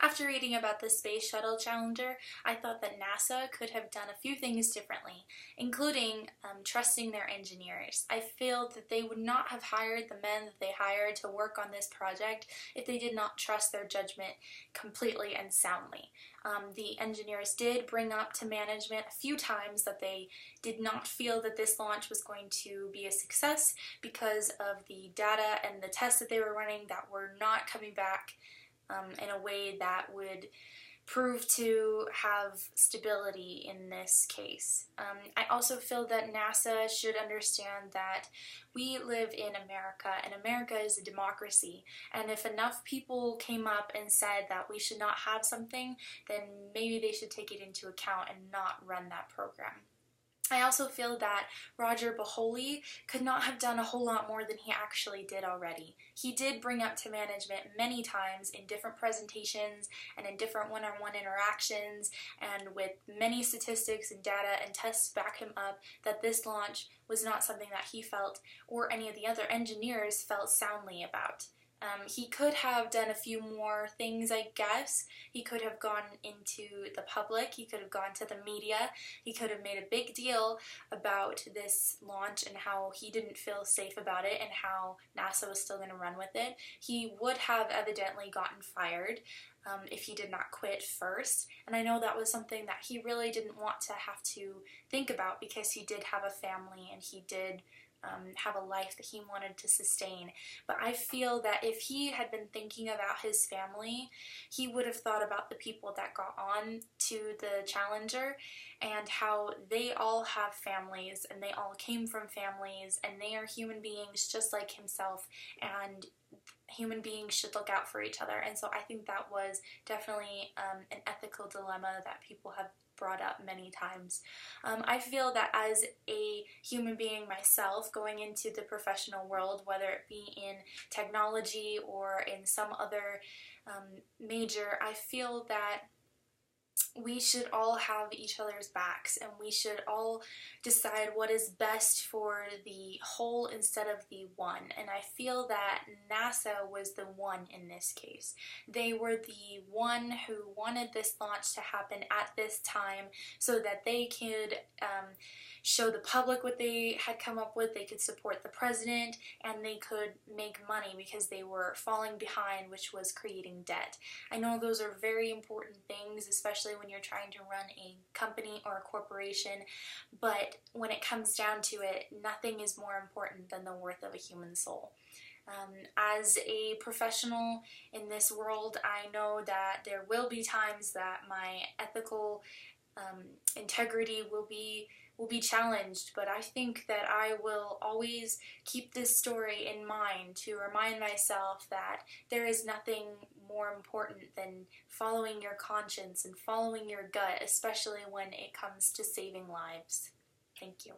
After reading about the Space Shuttle Challenger, I thought that NASA could have done a few things differently, including trusting their engineers. I feel that they would not have hired the men that they hired to work on this project if they did not trust their judgment completely and soundly. The engineers did bring up to management a few times that they did not feel that this launch was going to be a success because of the data and the tests that they were running that were not coming back in a way that would prove to have stability in this case. I also feel that NASA should understand that we live in America, and America is a democracy, and if enough people came up and said that we should not have something, then maybe they should take it into account and not run that program. I also feel that Roger Boholi could not have done a whole lot more than he actually did already. He did bring up to management many times in different presentations and in different one-on-one interactions and with many statistics and data and tests to back him up that this launch was not something that he felt or any of the other engineers felt soundly about. He could have done a few more things, I guess. He could have gone into the public, he could have gone to the media, he could have made a big deal about this launch and how he didn't feel safe about it and how NASA was still going to run with it. He would have evidently gotten fired if he did not quit first, and I know that was something that he really didn't want to have to think about because he did have a family and he did have a life that he wanted to sustain. But I feel that if he had been thinking about his family, he would have thought about the people that got on to the Challenger and how they all have families and they all came from families and they are human beings just like himself, and human beings should look out for each other. And so I think that was definitely an ethical dilemma that people have brought up many times. I feel that as a human being myself, going into the professional world, whether it be in technology or in some other major, I feel that we should all have each other's backs and we should all decide what is best for the whole instead of the one. And I feel that NASA was the one in this case. They were the one who wanted this launch to happen at this time so that they could show the public what they had come up with, they could support the president, and they could make money because they were falling behind, which was creating debt. I know those are very important things, especially when you're trying to run a company or a corporation, but when it comes down to it, nothing is more important than the worth of a human soul. As a professional in this world, I know that there will be times that my ethical integrity will be challenged, but I think that I will always keep this story in mind to remind myself that there is nothing more important than following your conscience and following your gut, especially when it comes to saving lives. Thank you.